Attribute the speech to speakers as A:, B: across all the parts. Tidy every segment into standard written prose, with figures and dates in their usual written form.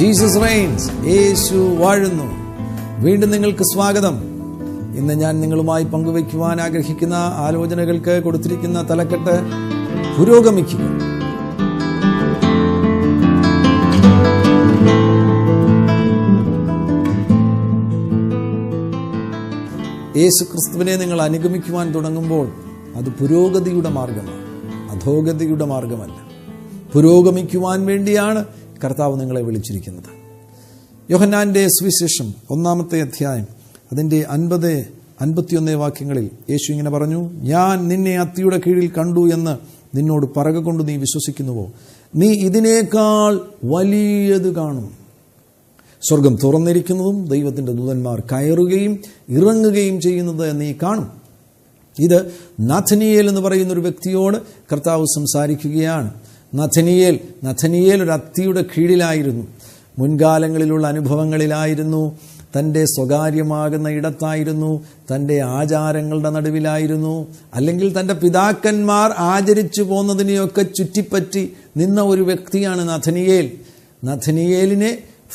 A: Jesus Reigns, യേശു വാഴുന്നു. വീണ്ടും നിങ്ങൾക്ക് സ്വാഗതം. ഇന്ന് ഞാൻ നിങ്ങളുമായി പങ്കുവയ്ക്കുവാൻ ആഗ്രഹിക്കുന്ന ആലോചനകൾക്ക് കൊടുത്തിരിക്കുന്ന തലക്കെട്ട് പുരോഗമിക്കുക. യേശു ക്രിസ്തുവിനെ നിങ്ങൾ അനുഗമിക്കുവാൻ തുടങ്ങുമ്പോൾ അത് പുരോഗതിയുടെ മാർഗമാണ്, അധോഗതിയുടെ മാർഗമല്ല. പുരോഗമിക്കുവാൻ വേണ്ടിയാണ് കർത്താവ് നിങ്ങളെ വിളിച്ചിരിക്കുന്നത്. യോഹന്നാന്റെ സുവിശേഷം 1-ാമത്തെ അധ്യായം അതിൻ്റെ 50-51 വാക്യങ്ങളിൽ യേശു ഇങ്ങനെ പറഞ്ഞു: ഞാൻ നിന്നെ അത്തിയുടെ കീഴിൽ കണ്ടു എന്ന് നിന്നോട് പറകൊണ്ട് നീ വിശ്വസിക്കുന്നുവോ? നീ ഇതിനേക്കാൾ വലിയത് കാണും. സ്വർഗം തുറന്നിരിക്കുന്നതും ദൈവത്തിൻ്റെ ദൂതന്മാർ കയറുകയും ഇറങ്ങുകയും ചെയ്യുന്നത് നീ കാണും. ഇത് നഥനിയേൽ എന്ന് പറയുന്ന ഒരു വ്യക്തിയോട് കർത്താവ് സംസാരിക്കുകയാണ്. നഥനിയേൽ ഒരു അത്തിയുടെ കീഴിലായിരുന്നു. മുൻകാലങ്ങളിലുള്ള അനുഭവങ്ങളിലായിരുന്നു, തൻ്റെ സ്വകാര്യമാകുന്ന ഇടത്തായിരുന്നു, തൻ്റെ ആചാരങ്ങളുടെ നടുവിലായിരുന്നു, അല്ലെങ്കിൽ തൻ്റെ പിതാക്കന്മാർ ആചരിച്ചു പോന്നതിനെയൊക്കെ ചുറ്റിപ്പറ്റി നിന്ന ഒരു വ്യക്തിയാണ് നഥനിയേൽ. നഥനിയേലിനെ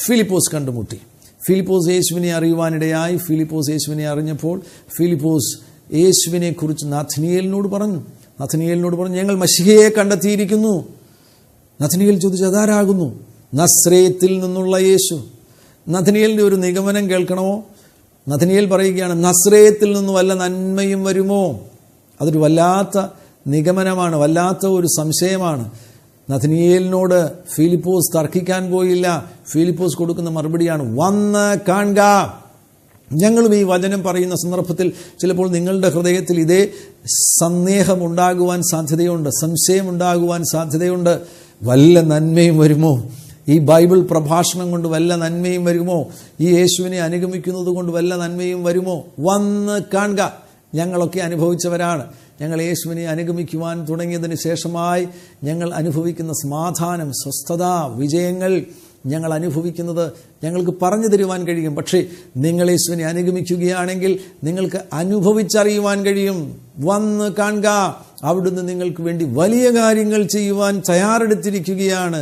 A: ഫിലിപ്പോസ് കണ്ടുമുട്ടി. ഫിലിപ്പോസ് യേശുവിനെ അറിയുവാനിടയായി. ഫിലിപ്പോസ് യേശുവിനെ അറിഞ്ഞപ്പോൾ ഫിലിപ്പോസ് യേശുവിനെ കുറിച്ച് നഥനിയേലിനോട് പറഞ്ഞു, ഞങ്ങൾ മശിഹയെ കണ്ടെത്തിയിരിക്കുന്നു. നഥനിയേൽ ചോദിച്ചു, അതാരാകുന്നു? നസ്രേത്തിൽ നിന്നുള്ള യേശു. നഥനിയേലിൻ്റെ ഒരു നിഗമനം കേൾക്കണമോ? നഥനിയേൽ പറയുകയാണ്, നസ്രേത്തിൽ നിന്ന് വല്ല നന്മയും വരുമോ? അതൊരു വല്ലാത്ത നിഗമനമാണ്, വല്ലാത്ത ഒരു സംശയമാണ്. നഥനിയേലിനോട് ഫിലിപ്പോസ് തർക്കിക്കാൻ പോയില്ല. ഫിലിപ്പോസ് കൊടുക്കുന്ന മറുപടിയാണ്, വന്ന് കാണുക. ഞങ്ങളും ഈ വചനം പറയുന്ന സന്ദർഭത്തിൽ ചിലപ്പോൾ നിങ്ങളുടെ ഹൃദയത്തിൽ ഇതേ സന്ദേഹം ഉണ്ടാകുവാൻ സാധ്യതയുണ്ട്, സംശയം ഉണ്ടാകുവാൻ സാധ്യതയുണ്ട്. വല്ല നന്മയും വരുമോ? ഈ ബൈബിൾ പ്രഭാഷണം കൊണ്ട് വല്ല നന്മയും വരുമോ? ഈ യേശുവിനെ അനുഗമിക്കുന്നത് കൊണ്ട് വല്ല നന്മയും വരുമോ? വന്ന് കാണുക. ഞങ്ങളൊക്കെ അനുഭവിച്ചവരാണ്. ഞങ്ങൾ യേശുവിനെ അനുഗമിക്കുവാൻ തുടങ്ങിയതിന് ശേഷമായി ഞങ്ങൾ അനുഭവിക്കുന്ന സമാധാനം, സ്വസ്ഥത, വിജയങ്ങൾ ഞങ്ങൾ അനുഭവിക്കുന്നത് ഞങ്ങൾക്ക് പറഞ്ഞു തരുവാൻ കഴിയും. പക്ഷേ നിങ്ങൾ യേശുവിനെ അനുഗമിക്കുകയാണെങ്കിൽ നിങ്ങൾക്ക് അനുഭവിച്ചറിയുവാൻ കഴിയും. വന്ന് കാണുക, അവിടുന്ന് നിങ്ങൾക്ക് വേണ്ടി വലിയ കാര്യങ്ങൾ ചെയ്യുവാൻ തയ്യാറെടുത്തിരിക്കുകയാണ്.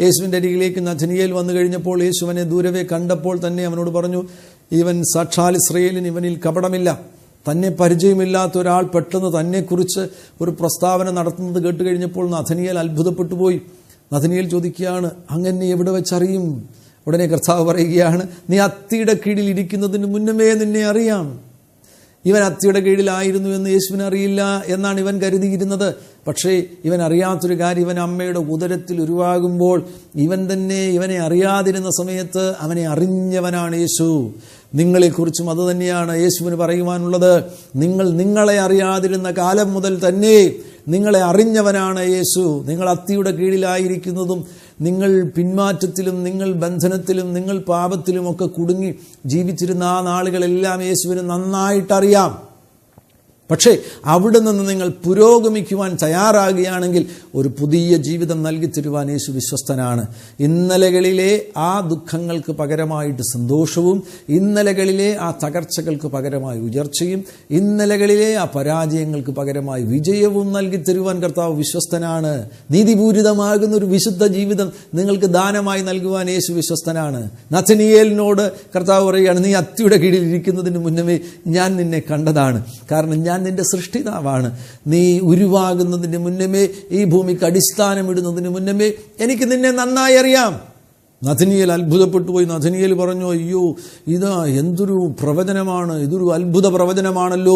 A: യേശുവിൻ്റെ അരികിലേക്ക് നഥനിയേൽ വന്നു കഴിഞ്ഞപ്പോൾ യേശുവിനെ ദൂരവേ കണ്ടപ്പോൾ തന്നെ അവനോട് പറഞ്ഞു, ഇവൻ സാക്ഷാൽ ഇസ്രായേലിൻ, ഇവനിൽ കപടമില്ല. തന്നെ പരിചയമില്ലാത്ത ഒരാൾ പെട്ടെന്ന് തന്നെക്കുറിച്ച് ഒരു പ്രസ്താവന നടത്തുന്നത് കേട്ട് കഴിഞ്ഞപ്പോൾ നഥനിയേൽ അത്ഭുതപ്പെട്ടു പോയി. നഥനിയേൽ ചോദിക്കുകയാണ്, അങ്ങനെ എവിടെ വെച്ചറിയും? ഉടനെ കർത്താവ് പറയുകയാണ്, നീ അത്തിയുടെ കീഴിൽ ഇരിക്കുന്നതിന് മുന്നമേ നിന്നെ അറിയാം. ഇവൻ അത്തിയുടെ കീഴിലായിരുന്നു എന്ന് യേശുവിനെ അറിയില്ല എന്നാണ് ഇവൻ കരുതിയിരുന്നത്. പക്ഷേ ഇവൻ അറിയാത്തൊരു കാര്യം, ഇവൻ അമ്മയുടെ ഉദരത്തിൽ ഉരുവാകുമ്പോൾ ഇവൻ തന്നെ ഇവനെ അറിയാതിരുന്ന സമയത്ത് അവനെ അറിഞ്ഞവനാണ് യേശു. നിങ്ങളെക്കുറിച്ചും അത് തന്നെയാണ് യേശുവിന് പറയുവാനുള്ളത്. നിങ്ങളെ അറിയാതിരുന്ന കാലം മുതൽ തന്നെ നിങ്ങളെ അറിഞ്ഞവനാണ് യേശു. നിങ്ങൾ അത്തിയുടെ കീഴിലായിരിക്കുന്നതും നിങ്ങൾ പിന്മാറ്റത്തിലും നിങ്ങൾ ബന്ധനത്തിലും നിങ്ങൾ പാപത്തിലുമൊക്കെ കുടുങ്ങി ജീവിച്ചിരുന്ന ആ നാളുകളെല്ലാം യേശുവിന് നന്നായിട്ടറിയാം. പക്ഷേ അവിടെ നിന്ന് നിങ്ങൾ പുരോഗമിക്കുവാൻ തയ്യാറാകുകയാണെങ്കിൽ ഒരു പുതിയ ജീവിതം നൽകി തരുവാൻ യേശു വിശ്വസ്തനാണ്. ഇന്നലകളിലെ ആ ദുഃഖങ്ങൾക്ക് പകരമായിട്ട് സന്തോഷവും, ഇന്നലകളിലെ ആ തകർച്ചകൾക്ക് പകരമായി ഉയർച്ചയും, ഇന്നലകളിലെ ആ പരാജയങ്ങൾക്ക് പകരമായി വിജയവും നൽകി തരുവാൻ കർത്താവ് വിശ്വസ്തനാണ്. നീതിപൂരിതമാകുന്ന ഒരു വിശുദ്ധ ജീവിതം നിങ്ങൾക്ക് ദാനമായി നൽകുവാൻ യേശു വിശ്വസ്തനാണ്. നഥനിയേലിനോട് കർത്താവ് പറയുകയാണ്, നീ അത്തിയുടെ കീഴിൽ ഇരിക്കുന്നതിന് മുന്നമേ ഞാൻ നിന്നെ കണ്ടതാണ്. കാരണം ഞാൻ നിന്റെ സൃഷ്ടിതാവാണ്. നീ ഉരുവാകുന്നതിന് മുന്നമേ, ഈ ഭൂമിക്ക് അടിസ്ഥാനമിടുന്നതിന് മുന്നമേ എനിക്ക് നിന്നെ നന്നായി അറിയാം. നഥനിയേൽ അത്ഭുതപ്പെട്ടു പോയി. നഥനിയേൽ പറഞ്ഞു, അയ്യോ, ഇതാ എന്തൊരു പ്രവചനമാണ്, ഇതൊരു അത്ഭുത പ്രവചനമാണല്ലോ.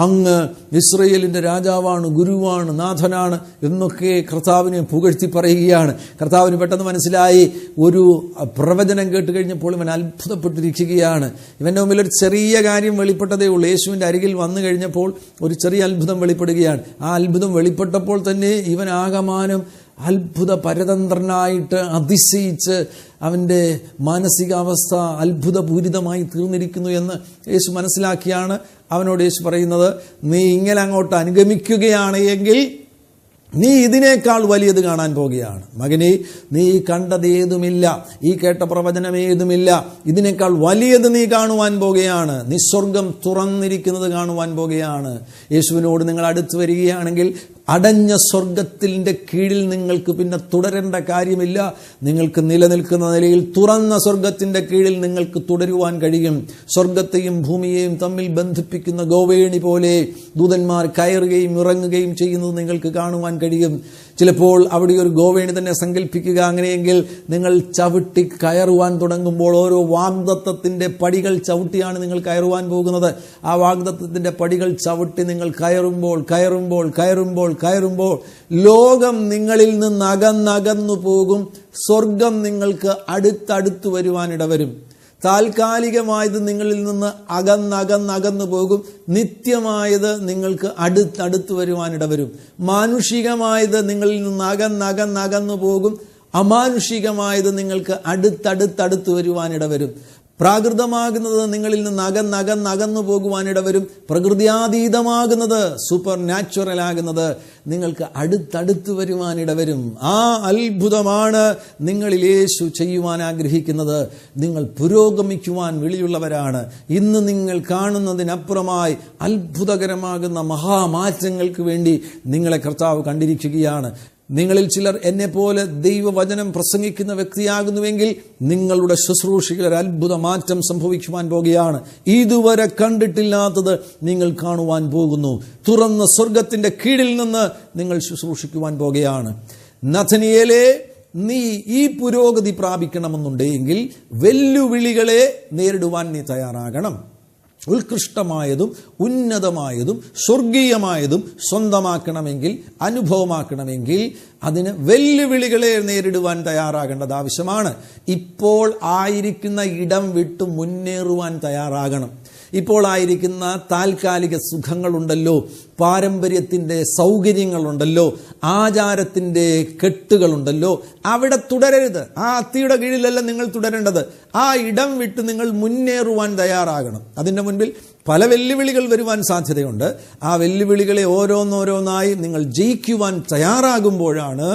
A: അങ്ങ് ഇസ്രായേലിൻ്റെ രാജാവാണ്, ഗുരുവാണ്, നാഥനാണ് എന്നൊക്കെ കർത്താവിനെ പുകഴ്ത്തി പറയുകയാണ്. കർത്താവിന് പെട്ടെന്ന് മനസ്സിലായി, ഒരു പ്രവചനം കേട്ട് കഴിഞ്ഞപ്പോൾ ഇവൻ അത്ഭുതപ്പെട്ടിരിക്കുകയാണ്. ഇവൻ്റെ മുമ്പിൽ ഒരു ചെറിയ കാര്യം വെളിപ്പെട്ടതേ ഉള്ളൂ. യേശുവിൻ്റെ അരികിൽ വന്നു കഴിഞ്ഞപ്പോൾ ഒരു ചെറിയ അത്ഭുതം വെളിപ്പെടുകയാണ്. ആ അത്ഭുതം വെളിപ്പെട്ടപ്പോൾ തന്നെ ഇവൻ ആകമാനം അത്ഭുത പരതന്ത്രനായിട്ട് അതിശയിച്ച് അവൻ്റെ മാനസികാവസ്ഥ അത്ഭുതപൂരിതമായി തീർന്നിരിക്കുന്നു എന്ന് യേശു മനസ്സിലാക്കിയാണ് അവനോട് യേശു പറയുന്നത്, നീ ഇങ്ങനെ അങ്ങോട്ട് അനുഗമിക്കുകയാണ് എങ്കിൽ നീ ഇതിനേക്കാൾ വലിയത് കാണാൻ പോകുകയാണ്. മകനെ, നീ കണ്ടതേതുമില്ല, ഈ കേട്ട പ്രവചനമേതുമില്ല, ഇതിനേക്കാൾ വലിയത് നീ കാണുവാൻ പോകുകയാണ്. നിസ്വർഗം തുറന്നിരിക്കുന്നത് കാണുവാൻ പോകുകയാണ്. യേശുവിനോട് നിങ്ങൾ അടുത്ത് വരികയാണെങ്കിൽ അടഞ്ഞ സ്വർഗത്തിൻ്റെ കീഴിൽ നിങ്ങൾക്ക് പിന്നെ തുടരേണ്ട കാര്യമില്ല. നിങ്ങൾക്ക് നിലനിൽക്കുന്ന നിലയിൽ തുറന്ന സ്വർഗത്തിൻ്റെ കീഴിൽ നിങ്ങൾക്ക് തുടരുവാൻ കഴിയും. സ്വർഗത്തെയും ഭൂമിയെയും തമ്മിൽ ബന്ധിപ്പിക്കുന്ന ഗോവേണി പോലെ ദൂതന്മാർ കയറുകയും ഇറങ്ങുകയും ചെയ്യുന്നത് നിങ്ങൾക്ക് കാണുവാൻ കഴിയും. ചിലപ്പോൾ അവിടെ ഒരു ഗോവേണി തന്നെ സങ്കല്പിക്കുക. അങ്ങനെയെങ്കിൽ നിങ്ങൾ ചവിട്ടി കയറുവാൻ തുടങ്ങുമ്പോൾ ഓരോ വാഗ്ദത്തത്തിൻ്റെ പടികൾ ചവിട്ടിയാണ് നിങ്ങൾ കയറുവാൻ പോകുന്നത്. ആ വാഗ്ദത്തത്തിൻ്റെ പടികൾ ചവിട്ടി നിങ്ങൾ കയറുമ്പോൾ ലോകം നിങ്ങളിൽ നിന്ന് അകന്നകന്നു പോകും. സ്വർഗം നിങ്ങൾക്ക് അടുത്തടുത്ത് വരുവാനിടവരും. താൽക്കാലികമായത് നിങ്ങളിൽ നിന്ന് അകന്നകന്നു പോകും. നിത്യമായത് നിങ്ങൾക്ക് അടുത്തടുത്ത് വരുവാനിടവരും. മാനുഷികമായത് നിങ്ങളിൽ നിന്ന് അകന്നകന്നു പോകും. അമാനുഷികമായത് നിങ്ങൾക്ക് അടുത്തടുത്ത് വരുവാനിടവരും. പ്രാകൃതമാകുന്നത് നിങ്ങളിൽ നിന്ന് അകന്നകന്നു പോകുവാനിടവരും. പ്രകൃതിയാതീതമാകുന്നത്, സൂപ്പർ നാച്ചുറൽ ആകുന്നത് നിങ്ങൾക്ക് അടുത്തടുത്ത് വരുവാനിടവരും. ആ അത്ഭുതമാണ് നിങ്ങളിൽ യേശു ചെയ്യുവാൻ ആഗ്രഹിക്കുന്നത്. നിങ്ങൾ പുരോഗമിക്കുവാൻ വിളിയുള്ളവരാണ്. ഇന്ന് നിങ്ങൾ കാണുന്നതിനപ്പുറമായി അത്ഭുതകരമാകുന്ന മഹാമാറ്റങ്ങൾക്ക് വേണ്ടി നിങ്ങളെ കർത്താവ് കണ്ടിരിക്കുകയാണ്. നിങ്ങളിൽ ചിലർ എന്നെ പോലെ ദൈവവചനം പ്രസംഗിക്കുന്ന വ്യക്തിയാകുന്നുവെങ്കിൽ നിങ്ങളുടെ ശുശ്രൂഷയിൽ ഒരു അത്ഭുത മാറ്റം സംഭവിക്കുവാൻ പോകുകയാണ്. ഇതുവരെ കണ്ടിട്ടില്ലാത്തത് നിങ്ങൾ കാണുവാൻ പോകുന്നു. തുറന്ന സ്വർഗത്തിന്റെ കീഴിൽ നിന്ന് നിങ്ങൾ ശുശ്രൂഷിക്കുവാൻ പോകുകയാണ്. നഥനിയേലേ, നീ ഈ പുരോഗതി പ്രാപിക്കണമെന്നുണ്ടെങ്കിൽ വെല്ലുവിളികളെ നേരിടുവാൻ നീ തയ്യാറാകണം. ഉത്കൃഷ്ടമായതും ഉന്നതമായതും സ്വർഗീയമായതും സ്വന്തമാക്കണമെങ്കിൽ, അനുഭവമാക്കണമെങ്കിൽ അതിന് വെല്ലുവിളികളെ നേരിടുവാൻ തയ്യാറാകേണ്ടത് ആവശ്യമാണ്. ഇപ്പോൾ ആയിരിക്കുന്ന ഇടം വിട്ട് മുന്നേറുവാൻ തയ്യാറാകണം. ഇപ്പോൾ ആയിരിക്കുന്ന താൽക്കാലിക സുഖങ്ങളുണ്ടല്ലോ, പാരമ്പര്യത്തിൻ്റെ സൗകര്യങ്ങളുണ്ടല്ലോ, ആചാരത്തിൻ്റെ കെട്ടുകളുണ്ടല്ലോ, അവിടെ തുടരരുത്. ആ അത്തിയുടെ കീഴിലല്ല നിങ്ങൾ തുടരേണ്ടത്. ആ ഇടം വിട്ട് നിങ്ങൾ മുന്നേറുവാൻ തയ്യാറാകണം. അതിൻ്റെ മുൻപിൽ പല വെല്ലുവിളികൾ വരുവാൻ സാധ്യതയുണ്ട്. ആ വെല്ലുവിളികളെ ഓരോന്നോരോന്നായി നിങ്ങൾ ജയിക്കുവാൻ തയ്യാറാകുമ്പോഴാണ്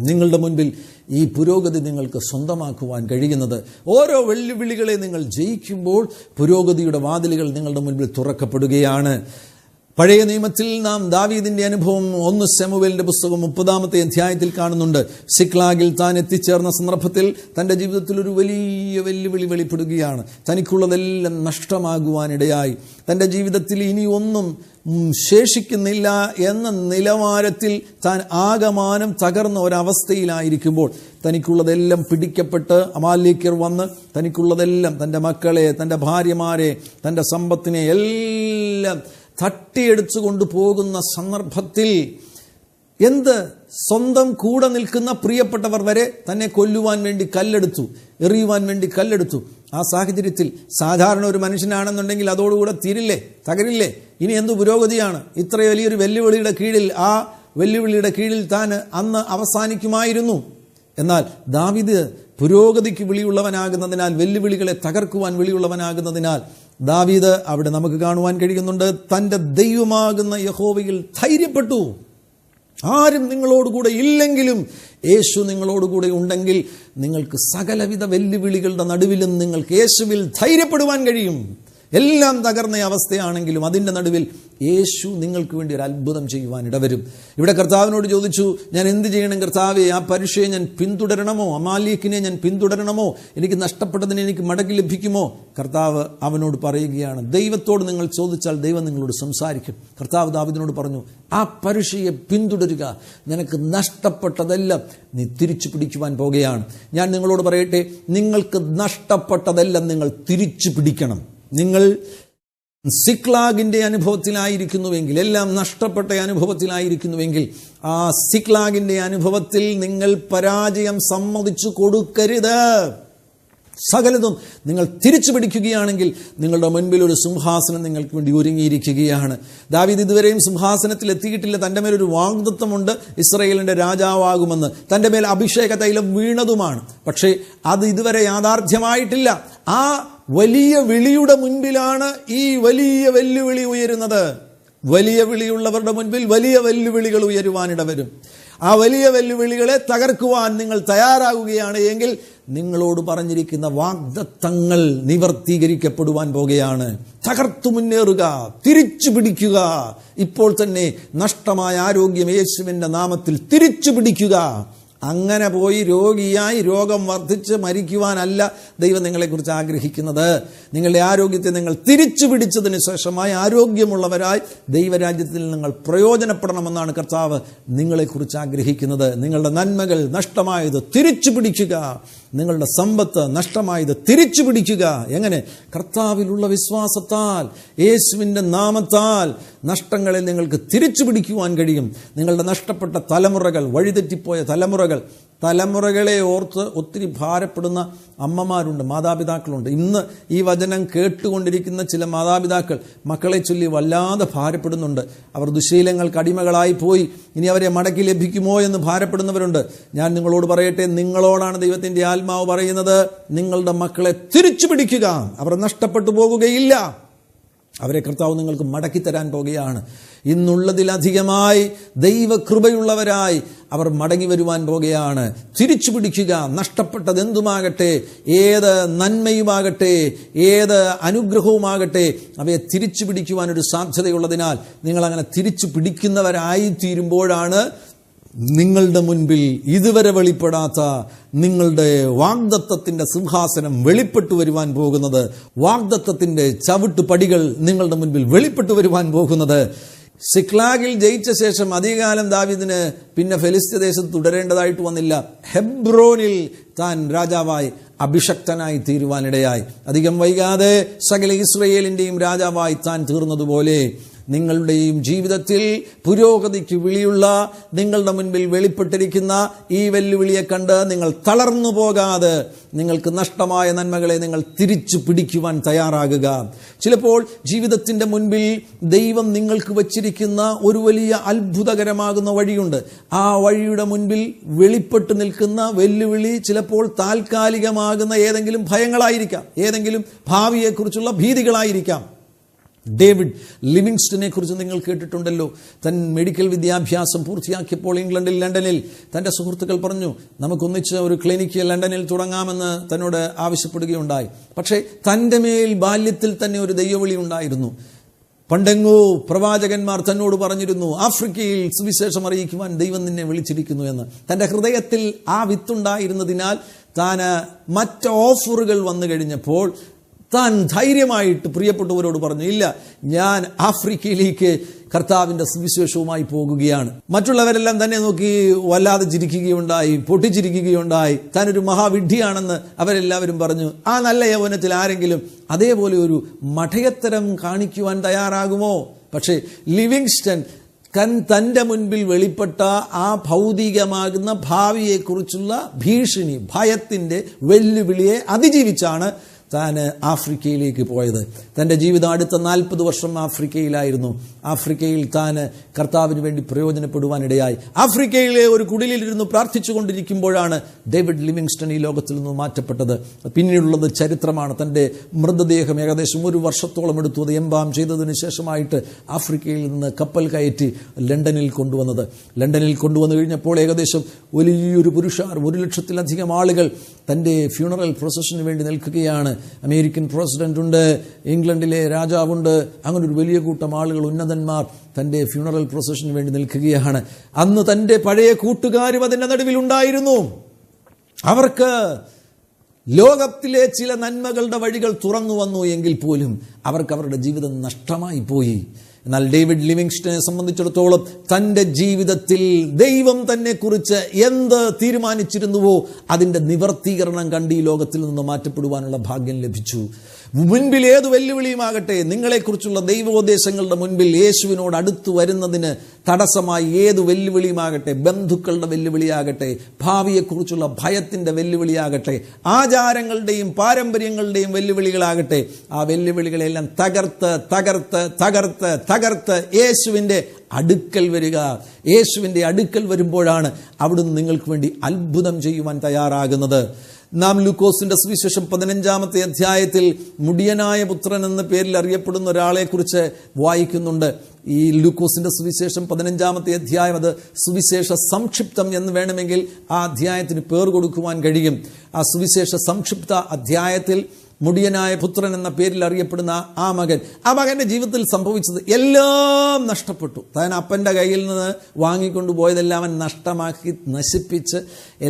A: നിങ്ങളുടെ മുൻപിൽ ഈ പുരോഗതി നിങ്ങൾക്ക് സ്വന്തമാക്കുവാൻ കഴിയുന്നത്. ഓരോ വെല്ലുവിളികളെ നിങ്ങൾ ജയിക്കുമ്പോൾ പുരോഗതിയുടെ വാതിലുകൾ നിങ്ങളുടെ മുൻപിൽ തുറക്കപ്പെടുകയാണ്. പഴയ നിയമത്തിൽ നാം ദാവീദിന്റെ അനുഭവം 1 ശമൂവേലിന്റെ പുസ്തകം 30-ാമത്തെ അധ്യായത്തിൽ കാണുന്നുണ്ട്. സിക്ലാഗിൽ താൻ എത്തിച്ചേർന്ന സന്ദർഭത്തിൽ തൻ്റെ ജീവിതത്തിൽ ഒരു വലിയ വെല്ലുവിളി വെളിപ്പെടുകയാണ്. തനിക്കുള്ളതെല്ലാം നഷ്ടമാകുവാനിടയായി. തൻ്റെ ജീവിതത്തിൽ ഇനി ഒന്നും ശേഷിക്കുന്നില്ല എന്ന നിലവാരത്തിൽ താൻ ആകമാനം തകർന്ന ഒരവസ്ഥയിലായിരിക്കുമ്പോൾ തനിക്കുള്ളതെല്ലാം പിടിക്കപ്പെട്ട് അമാലേക്യർ വന്ന് തനിക്കുള്ളതെല്ലാം, തൻ്റെ മക്കളെ, തൻ്റെ ഭാര്യമാരെ, തൻ്റെ സമ്പത്തിനെ എല്ലാം തട്ടിയെടുത്തു കൊണ്ടുപോകുന്ന സന്ദർഭത്തിൽ സ്വന്തം കൂടെ നിൽക്കുന്ന പ്രിയപ്പെട്ടവർ വരെ തന്നെ കൊല്ലുവാൻ വേണ്ടി കല്ലെടുത്തു, എറിയുവാൻ വേണ്ടി കല്ലെടുത്തു. ആ സാഹചര്യത്തിൽ സാധാരണ ഒരു മനുഷ്യനാണെന്നുണ്ടെങ്കിൽ അതോടുകൂടെ തീരില്ലേ, തകരില്ലേ, ഇനി എന്തു പുരോഗതിയാണ്? ഇത്ര വലിയൊരു വെല്ലുവിളിയുടെ കീഴിൽ താൻ അന്ന് അവസാനിക്കുമായിരുന്നു. എന്നാൽ ദാവീദ് പുരോഗതിക്ക് വിളിയുള്ളവനാകുന്നതിനാൽ, വെല്ലുവിളികളെ തകർക്കുവാൻ വിളിയുള്ളവനാകുന്നതിനാൽ ദാവീദ് അവിടെ നമുക്ക് കാണുവാൻ കഴിയുന്നുണ്ട്, തൻ്റെ ദൈവമാകുന്ന യഹോവയിൽ ധൈര്യപ്പെട്ടു. ആരും നിങ്ങളോടുകൂടെ ഇല്ലെങ്കിലും യേശു നിങ്ങളോടുകൂടെ ഉണ്ടെങ്കിൽ നിങ്ങൾക്ക് സകലവിധ വെല്ലുവിളികളുടെ നടുവിലും നിങ്ങൾക്ക് യേശുവിൽ ധൈര്യപ്പെടുവാൻ കഴിയും. എല്ലാം തകർന്ന അവസ്ഥയാണെങ്കിലും അതിൻ്റെ നടുവിൽ യേശു നിങ്ങൾക്ക് വേണ്ടി ഒരു അത്ഭുതം ചെയ്യുവാൻ ഇടവരും. ഇവിടെ കർത്താവിനോട് ചോദിച്ചു, ഞാൻ എന്ത് ചെയ്യണം കർത്താവേ? ആ പരീക്ഷയെ ഞാൻ പിന്തുടരണമോ? അമാലേക്കിനെ ഞാൻ പിന്തുടരണമോ? എനിക്ക് നഷ്ടപ്പെട്ടതിന് എനിക്ക് മടക്കി ലഭിക്കുമോ? കർത്താവ് അവനോട് പറയുകയാണ്, ദൈവത്തോട് നിങ്ങൾ ചോദിച്ചാൽ ദൈവം നിങ്ങളോട് സംസാരിക്കും. കർത്താവ് ദാവീദിനോട് പറഞ്ഞു, ആ പരീക്ഷയെ പിന്തുടരുക, നിനക്ക് നഷ്ടപ്പെട്ടതെല്ലാം നീ തിരിച്ചു പിടിക്കുവാൻ പോകുകയാണ്. ഞാൻ നിങ്ങളോട് പറയട്ടെ, നിങ്ങൾക്ക് നഷ്ടപ്പെട്ടതെല്ലാം നിങ്ങൾ തിരിച്ചു പിടിക്കണം. നിങ്ങൾ സിക്ലാഗിന്റെ അനുഭവത്തിലായിരിക്കുന്നുവെങ്കിൽ, എല്ലാം നഷ്ടപ്പെട്ട അനുഭവത്തിലായിരിക്കുന്നുവെങ്കിൽ, ആ സിക്ലാഗിന്റെ അനുഭവത്തിൽ നിങ്ങൾ പരാജയം സമ്മതിച്ചു കൊടുക്കരുത്. സകലതും നിങ്ങൾ തിരിച്ചു പിടിക്കുകയാണെങ്കിൽ നിങ്ങളുടെ മുൻപിൽ ഒരു സിംഹാസനം നിങ്ങൾക്ക് വേണ്ടി ഒരുങ്ങിയിരിക്കുകയാണ്. ദാവീദ് ഇതുവരെയും സിംഹാസനത്തിൽ എത്തിയിട്ടില്ല. തൻ്റെ മേലൊരു വാഗ്ദത്തമുണ്ട്, ഇസ്രായേലിന്റെ രാജാവാകുമെന്ന്. തൻ്റെ മേൽ അഭിഷേക തൈലം വീണതുമാണ്. പക്ഷേ അത് ഇതുവരെ യാഥാർത്ഥ്യമായിട്ടില്ല. ആ വലിയ വിളിയുടെ മുൻപിലാണ് ഈ വലിയ വെല്ലുവിളി ഉയരുന്നത്. വലിയ വിളിയുള്ളവരുടെ മുൻപിൽ വലിയ വെല്ലുവിളികൾ ഉയരുവാനിടവരും. ആ വലിയ വെല്ലുവിളികളെ തകർക്കുവാൻ നിങ്ങൾ തയ്യാറാകുകയാണ് എങ്കിൽ നിങ്ങളോട് പറഞ്ഞിരിക്കുന്ന വാഗ്ദത്തങ്ങൾ നിവർത്തീകരിക്കപ്പെടുവാൻ പോകുകയാണ്. തകർത്തു മുന്നേറുക, തിരിച്ചു പിടിക്കുക. ഇപ്പോൾ തന്നെ നഷ്ടമായ ആരോഗ്യം യേശുവിൻ്റെ നാമത്തിൽ തിരിച്ചു പിടിക്കുക. അങ്ങനെ പോയി രോഗിയായി രോഗം വർദ്ധിച്ച് മരിക്കുവാനല്ല ദൈവം നിങ്ങളെക്കുറിച്ച് ആഗ്രഹിക്കുന്നത്. നിങ്ങളുടെ ആരോഗ്യത്തെ നിങ്ങൾ തിരിച്ചു പിടിച്ചതിന് ശേഷമായി ആരോഗ്യമുള്ളവരായി ദൈവരാജ്യത്തിൽ നിങ്ങൾ പ്രയോജനപ്പെടണമെന്നാണ് കർത്താവ് നിങ്ങളെക്കുറിച്ച് ആഗ്രഹിക്കുന്നത്. നിങ്ങളുടെ നന്മകൾ നഷ്ടമായത് തിരിച്ചു പിടിക്കുക, നിങ്ങളുടെ സമ്പത്ത് നഷ്ടമായത് തിരിച്ചു പിടിക്കുക. എങ്ങനെ? കർത്താവിലുള്ള വിശ്വാസത്താൽ, യേശുവിൻ്റെ നാമത്താൽ നഷ്ടങ്ങളെ നിങ്ങൾക്ക് തിരിച്ചു പിടിക്കുവാൻ കഴിയും. നിങ്ങളുടെ നഷ്ടപ്പെട്ട തലമുറകൾ, വഴിതെറ്റിപ്പോയ തലമുറകളെ ഓർത്ത് ഒത്തിരി ഭാരപ്പെടുന്ന അമ്മമാരുണ്ട്, മാതാപിതാക്കളുണ്ട്. ഇന്ന് ഈ വചനം കേട്ടുകൊണ്ടിരിക്കുന്ന ചില മാതാപിതാക്കൾ മക്കളെ ചൊല്ലി വല്ലാതെ ഭാരപ്പെടുന്നുണ്ട്. അവർ ദുശീലങ്ങൾക്ക് അടിമകളായി പോയി, ഇനി അവരെ മടക്കി ലഭിക്കുമോ എന്ന് ഭാരപ്പെടുന്നവരുണ്ട്. ഞാൻ നിങ്ങളോട് പറയട്ടെ, നിങ്ങളോടാണ് ദൈവത്തിൻ്റെ ആത്മാവ് പറയുന്നത്, നിങ്ങളുടെ മക്കളെ തിരിച്ചു പിടിക്കുക. അവർ നഷ്ടപ്പെട്ടു പോകുകയില്ല. അവരെ കർത്താവ് നിങ്ങൾക്ക് മടക്കി തരാൻ പോകുകയാണ്. ഇന്നുള്ളതിലധികമായി ദൈവകൃപയുള്ളവരായി അവർ മടങ്ങി വരുവാൻ പോകുകയാണ്. തിരിച്ചു പിടിക്കുക. നഷ്ടപ്പെട്ടത് എന്തുമാകട്ടെ, ഏത് നന്മയുമാകട്ടെ, ഏത് അനുഗ്രഹവുമാകട്ടെ, അവയെ തിരിച്ചു പിടിക്കുവാനൊരു സാധ്യതയുള്ളതിനാൽ നിങ്ങളങ്ങനെ തിരിച്ചു പിടിക്കുന്നവരായി തീരുമ്പോഴാണ് നിങ്ങളുടെ മുൻപിൽ ഇതുവരെ വെളിപ്പെടാത്ത നിങ്ങളുടെ വാഗ്ദത്തത്തിന്റെ സിംഹാസനം വെളിപ്പെട്ടു വരുവാൻ പോകുന്നത്. വാഗ്ദത്തത്തിന്റെ ചവിട്ടുപടികൾ നിങ്ങളുടെ മുൻപിൽ വെളിപ്പെട്ടു വരുവാൻ പോകുന്നത്. സിക്ലാഗിൽ ജയിച്ച ശേഷം അധികകാലം ദാവീദിന് പിന്നെ ഫെലിസ്ത്യ ദേശത്ത് തുടരേണ്ടതായിട്ട് വന്നില്ല. ഹെബ്രോനിൽ താൻ രാജാവായി അഭിഷക്തനായി തീരുവാനിടയായി. അധികം വൈകാതെ സകല ഇസ്രയേലിന്റെയും രാജാവായി താൻ തീർന്നതുപോലെ നിങ്ങളുടെയും ജീവിതത്തിൽ പുരോഗതിക്ക് വിളിയുള്ള, നിങ്ങളുടെ മുൻപിൽ വെളിപ്പെട്ടിരിക്കുന്ന ഈ വെല്ലുവിളിയെ കണ്ട് നിങ്ങൾ തളർന്നു പോകാതെ നിങ്ങൾക്ക് നഷ്ടമായ നന്മകളെ നിങ്ങൾ തിരിച്ചു പിടിക്കുവാൻ തയ്യാറാകുക. ചിലപ്പോൾ ജീവിതത്തിൻ്റെ മുൻപിൽ ദൈവം നിങ്ങൾക്ക് വച്ചിരിക്കുന്ന ഒരു വലിയ അത്ഭുതകരമാകുന്ന വഴിയുണ്ട്. ആ വഴിയുടെ മുൻപിൽ വെളിപ്പെട്ട് നിൽക്കുന്ന വെല്ലുവിളി ചിലപ്പോൾ താൽക്കാലികമാകുന്ന ഏതെങ്കിലും ഭയങ്ങളായിരിക്കാം, ഏതെങ്കിലും ഭാവിയെക്കുറിച്ചുള്ള ഭീതികളായിരിക്കാം. ഡേവിഡ് ലിവിങ്സ്റ്റനെ കുറിച്ച് നിങ്ങൾ കേട്ടിട്ടുണ്ടല്ലോ. താൻ മെഡിക്കൽ വിദ്യാഭ്യാസം പൂർത്തിയാക്കിയപ്പോൾ ലണ്ടനിൽ തൻ്റെ സുഹൃത്തുക്കൾ പറഞ്ഞു, നമുക്കൊന്നിച്ച് ഒരു ക്ലിനിക്ക് ലണ്ടനിൽ തുടങ്ങാമെന്ന് തന്നോട് ആവശ്യപ്പെടുകയുണ്ടായി. പക്ഷേ തൻ്റെ മേൽ ബാല്യത്തിൽ തന്നെ ഒരു ദൈവവിളി ഉണ്ടായിരുന്നു. പണ്ടെങ്ങോ പ്രവാചകന്മാർ തന്നോട് പറഞ്ഞിരുന്നു, ആഫ്രിക്കയിൽ സുവിശേഷം അറിയിക്കുവാൻ ദൈവം നിന്നെ വിളിച്ചിരിക്കുന്നു എന്ന്. തൻ്റെ ഹൃദയത്തിൽ ആ വിത്തുണ്ടായിരുന്നതിനാൽ താൻ മറ്റ് ഓഫറുകൾ വന്നു കഴിഞ്ഞപ്പോൾ താൻ ധൈര്യമായിട്ട് പ്രിയപ്പെട്ടവരോട് പറഞ്ഞു, ഇല്ല, ഞാൻ ആഫ്രിക്കയിലേക്ക് കർത്താവിൻ്റെ സുവിശേഷവുമായി പോകുകയാണ്. മറ്റുള്ളവരെല്ലാം തന്നെ നോക്കി വല്ലാതെ ചിരിക്കുകയുണ്ടായി, പൊട്ടിച്ചിരിക്കുകയുണ്ടായി. താനൊരു മഹാവിഡ്ഢിയാണെന്ന് അവരെല്ലാവരും പറഞ്ഞു. ആ നല്ല യൗവനത്തിൽ ആരെങ്കിലും അതേപോലെ ഒരു മഠയത്തരം കാണിക്കുവാൻ തയ്യാറാകുമോ? പക്ഷേ ലിവിങ്സ്റ്റൺ തൻ്റെ മുൻപിൽ വെളിപ്പെട്ട ആ ഭൗതികമാകുന്ന ഭാവിയെക്കുറിച്ചുള്ള ഭീഷണി, ഭയത്തിൻ്റെ വെല്ലുവിളിയെ അതിജീവിച്ചാണ് താൻ ആഫ്രിക്കയിലേക്ക് പോയത്. തൻ്റെ ജീവിതം അടുത്ത 40 വർഷം ആഫ്രിക്കയിലായിരുന്നു. ആഫ്രിക്കയിൽ താൻ കർത്താവിന് വേണ്ടി പ്രയോജനപ്പെടുവാനിടയായി. ആഫ്രിക്കയിലെ ഒരു കുടിലിരുന്ന് പ്രാർത്ഥിച്ചു കൊണ്ടിരിക്കുമ്പോഴാണ് ഡേവിഡ് ലിവിങ്സ്റ്റൺ ഈ ലോകത്തിൽ നിന്ന് മാറ്റപ്പെട്ടത്. പിന്നീടുള്ളത് ചരിത്രമാണ്. തൻ്റെ മൃതദേഹം ഏകദേശം 1 വർഷത്തോളം എടുത്തു അത് എംബാം ചെയ്തതിന് ശേഷമായിട്ട് ആഫ്രിക്കയിൽ നിന്ന് കപ്പൽ കയറ്റി ലണ്ടനിൽ കൊണ്ടുവന്നത്. ലണ്ടനിൽ കൊണ്ടുവന്നു കഴിഞ്ഞപ്പോൾ ഏകദേശം വലിയൊരു പുരുഷാർ, 1,00,000-ലധികം ആളുകൾ തൻ്റെ ഫ്യൂണറൽ പ്രൊസഷന് വേണ്ടി നിൽക്കുകയാണ്. അമേരിക്കൻ പ്രസിഡന്റ് ഉണ്ട്, ഇംഗ്ലണ്ടിലെ രാജാവുണ്ട്, അങ്ങനെ ഒരു വലിയ കൂട്ടം ആളുകൾ, ഉന്നതന്മാർ തൻ്റെ ഫ്യൂണറൽ പ്രൊസഷന് വേണ്ടി നിൽക്കുകയാണ്. അന്ന് തൻ്റെ പഴയ കൂട്ടുകാരും അതിൻ്റെ നടുവിലുണ്ടായിരുന്നു. അവർക്ക് ലോകത്തിലെ ചില നന്മകളുടെ വഴികൾ തുറന്നു വന്നു എങ്കിൽ പോലും അവർക്ക് അവരുടെ ജീവിതം നഷ്ടമായി പോയി. എന്നാൽ ഡേവിഡ് ലിവിങ്സ്റ്റനെ സംബന്ധിച്ചിടത്തോളം തൻ്റെ ജീവിതത്തിൽ ദൈവം തന്നെ കുറിച്ച് എന്ത് തീരുമാനിച്ചിരുന്നുവോ അതിൻ്റെ നിവർത്തീകരണം കണ്ട് ഈ ലോകത്തിൽ നിന്ന് മാറ്റപ്പെടുവാനുള്ള ഭാഗ്യം ലഭിച്ചു. മുൻപിൽ ഏത് വെല്ലുവിളിയുമാകട്ടെ, നിങ്ങളെക്കുറിച്ചുള്ള ദൈവോദ്ദേശങ്ങളുടെ മുൻപിൽ യേശുവിനോട് അടുത്തു വരുന്നതിന് തടസ്സമായി ഏത് വെല്ലുവിളിയുമാകട്ടെ, ബന്ധുക്കളുടെ വെല്ലുവിളിയാകട്ടെ, ഭാവിയെക്കുറിച്ചുള്ള ഭയത്തിൻ്റെ വെല്ലുവിളിയാകട്ടെ, ആചാരങ്ങളുടെയും പാരമ്പര്യങ്ങളുടെയും വെല്ലുവിളികളാകട്ടെ, ആ വെല്ലുവിളികളെല്ലാം തകർത്ത് തകർത്ത് തകർത്ത് തകർത്ത് യേശുവിൻ്റെ അടുക്കൽ വരിക. യേശുവിൻ്റെ അടുക്കൽ വരുമ്പോഴാണ് അവിടുന്ന് നിങ്ങൾക്ക് വേണ്ടി അത്ഭുതം ചെയ്യുവാൻ തയ്യാറാകുന്നത്. നാം ലൂക്കോസിന്റെ സുവിശേഷം 15-ാമത്തെ അധ്യായത്തിൽ മുടിയനായ പുത്രൻ എന്ന പേരിൽ അറിയപ്പെടുന്ന ഒരാളെക്കുറിച്ച് വായിക്കുന്നുണ്ട്. ഈ ലൂക്കോസിന്റെ സുവിശേഷം 15-ാമത്തെ അധ്യായം, അത് സുവിശേഷ സംക്ഷിപ്തം എന്ന് വേണമെങ്കിൽ ആ അധ്യായത്തിന് പേർ കൊടുക്കുവാൻ കഴിയും. ആ സുവിശേഷ സംക്ഷിപ്ത അധ്യായത്തിൽ മുടിയനായ പുത്രൻ എന്ന പേരിൽ അറിയപ്പെടുന്ന ആ മകന്റെ ജീവിതത്തിൽ സംഭവിച്ചത് എല്ലാം നഷ്ടപ്പെട്ടു. താൻ അപ്പൻ്റെ കയ്യിൽ നിന്ന് വാങ്ങിക്കൊണ്ടുപോയതെല്ലാം അവൻ നഷ്ടമാക്കി, നശിപ്പിച്ച്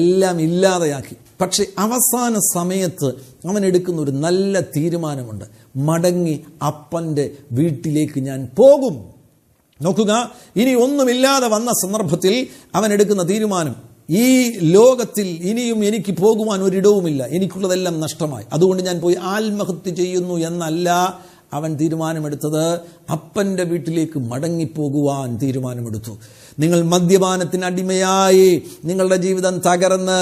A: എല്ലാം ഇല്ലാതെയാക്കി. പക്ഷെ അവസാന സമയത്ത് അവൻ എടുക്കുന്ന ഒരു നല്ല തീരുമാനമുണ്ട്. മടങ്ങി അപ്പൻ്റെ വീട്ടിലേക്ക് ഞാൻ പോകും. നോക്കുക, ഇനി ഒന്നുമില്ലാതെ വന്ന സന്ദർഭത്തിൽ അവൻ എടുക്കുന്ന തീരുമാനം, ഈ ലോകത്തിൽ ഇനിയും എനിക്ക് പോകുവാൻ ഒരിടവുമില്ല, എനിക്കുള്ളതെല്ലാം നഷ്ടമായി, അതുകൊണ്ട് ഞാൻ പോയി ആത്മഹത്യ ചെയ്യുന്നു എന്നല്ല അവൻ തീരുമാനമെടുത്തത്. അപ്പൻ്റെ വീട്ടിലേക്ക് മടങ്ങിപ്പോകുവാൻ തീരുമാനമെടുത്തു. നിങ്ങൾ മദ്യപാനത്തിന് അടിമയായി നിങ്ങളുടെ ജീവിതം തകർന്ന്,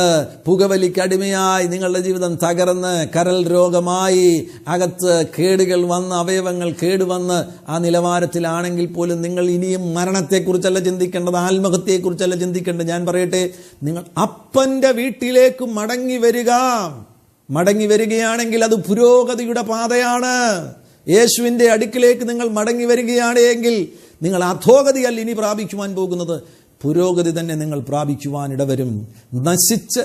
A: പുകവലിക്ക് അടിമയായി നിങ്ങളുടെ ജീവിതം തകർന്ന്, കരൾ രോഗമായി, അകത്ത് കേടുകൾ വന്ന്, അവയവങ്ങൾ കേടുവന്ന് ആ നിലവാരത്തിലാണെങ്കിൽ പോലും നിങ്ങൾ ഇനിയും മരണത്തെക്കുറിച്ചല്ല ചിന്തിക്കേണ്ടത്, ആത്മഹത്യയെക്കുറിച്ചല്ല ചിന്തിക്കേണ്ടത്. ഞാൻ പറയട്ടെ, നിങ്ങൾ അപ്പൻ്റെ വീട്ടിലേക്ക് മടങ്ങി വരികയാണെങ്കിൽ അത് പുരോഗതിയുടെ പാതയാണ്. യേശുവിൻ്റെ അടുക്കിലേക്ക് നിങ്ങൾ മടങ്ങി വരികയാണ് എങ്കിൽ നിങ്ങൾ അധോഗതിയല്ല ഇനി പ്രാപിക്കുവാൻ പോകുന്നത്, പുരോഗതി തന്നെ നിങ്ങൾ പ്രാപിക്കുവാൻ ഇടവരും. നശിച്ച്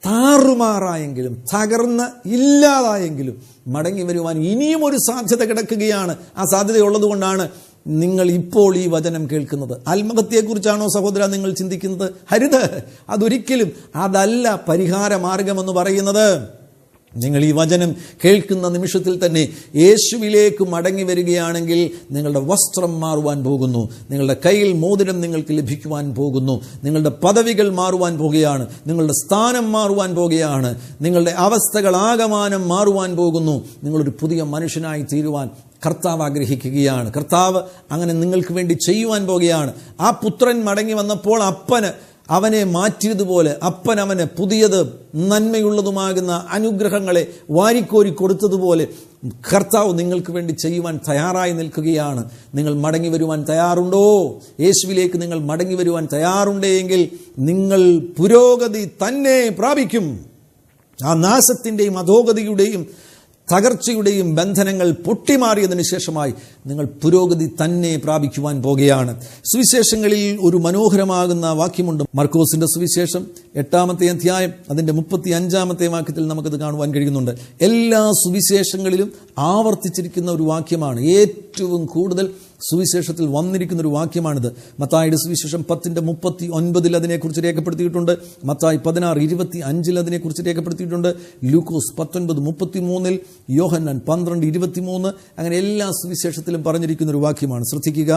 A: താറുമാറായെങ്കിലും, തകർന്ന് ഇല്ലാതായെങ്കിലും മടങ്ങി വരുവാൻ ഇനിയും ഒരു സാധ്യത കിടക്കുകയാണ്. ആ സാധ്യതയുള്ളത് കൊണ്ടാണ് നിങ്ങൾ ഇപ്പോൾ ഈ വചനം കേൾക്കുന്നത്. ആത്മഹത്യയെക്കുറിച്ചാണോ സഹോദര നിങ്ങൾ ചിന്തിക്കുന്നത്? ഹരിത്, അതൊരിക്കലും അതല്ല പരിഹാര മാർഗമെന്ന് പറയുന്നത്. നിങ്ങൾ ഈ വചനം കേൾക്കുന്ന നിമിഷത്തിൽ തന്നെ യേശുവിലേക്ക് മടങ്ങി വരികയാണെങ്കിൽ നിങ്ങളുടെ വസ്ത്രം മാറുവാൻ പോകുന്നു, നിങ്ങളുടെ കയ്യിൽ മോതിരം നിങ്ങൾക്ക് ലഭിക്കുവാൻ പോകുന്നു, നിങ്ങളുടെ പദവികൾ മാറുവാൻ പോകുകയാണ്, നിങ്ങളുടെ സ്ഥാനം മാറുവാൻ പോകുകയാണ്, നിങ്ങളുടെ അവസ്ഥകൾ ആകമാനം മാറുവാൻ പോകുന്നു. നിങ്ങളൊരു പുതിയ മനുഷ്യനായി തീരുവാൻ കർത്താവ് ആഗ്രഹിക്കുകയാണ്. കർത്താവ് അങ്ങനെ നിങ്ങൾക്ക് വേണ്ടി ചെയ്യുവാൻ പോകുകയാണ്. ആ പുത്രൻ മടങ്ങി വന്നപ്പോൾ അവനെ മാറ്റിയതുപോലെ അപ്പൻ അവന് പുതിയത് നന്മയുള്ളതുമാകുന്ന അനുഗ്രഹങ്ങളെ വാരിക്കോരി കൊടുത്തതുപോലെ കർത്താവ് നിങ്ങൾക്ക് വേണ്ടി ചെയ്യുവാൻ തയ്യാറായി നിൽക്കുകയാണ്. നിങ്ങൾ മടങ്ങി വരുവാൻ തയ്യാറുണ്ടോ? യേശുവിലേക്ക് നിങ്ങൾ മടങ്ങി വരുവാൻ തയ്യാറുണ്ടെങ്കിൽ നിങ്ങൾ പുരോഗതി തന്നെ പ്രാപിക്കും. ആ നാശത്തിൻ്റെയും അധോഗതിയുടെയും തകർച്ചയുടെയും ബന്ധനങ്ങൾ പൊട്ടിമാറിയതിനു ശേഷമായി നിങ്ങൾ പുരോഗതി തന്നെ പ്രാപിക്കുവാൻ പോകുകയാണ്. സുവിശേഷങ്ങളിൽ ഒരു മനോഹരമാകുന്ന വാക്യമുണ്ട്. മർക്കോസിന്റെ സുവിശേഷം 8-ാമത്തെ അധ്യായം അതിൻ്റെ 35-ാമത്തെ വാക്യത്തിൽ നമുക്കത് കാണുവാൻ കഴിയുന്നുണ്ട്. എല്ലാ സുവിശേഷങ്ങളിലും ആവർത്തിച്ചിരിക്കുന്ന ഒരു വാക്യമാണ്. ഏറ്റവും കൂടുതൽ സുവിശേഷത്തിൽ വന്നിരിക്കുന്ന ഒരു വാക്യമാണിത്. മത്തായിയുടെ സുവിശേഷം 10:39 അതിനെക്കുറിച്ച് രേഖപ്പെടുത്തിയിട്ടുണ്ട്. മത്തായി 16:25 അതിനെക്കുറിച്ച് രേഖപ്പെടുത്തിയിട്ടുണ്ട്. ലൂക്കോസ് 19:33, യോഹന്നാൻ 12:23, അങ്ങനെ എല്ലാ സുവിശേഷത്തിലും പറഞ്ഞിരിക്കുന്ന ഒരു വാക്യമാണ്. ശ്രദ്ധിക്കുക,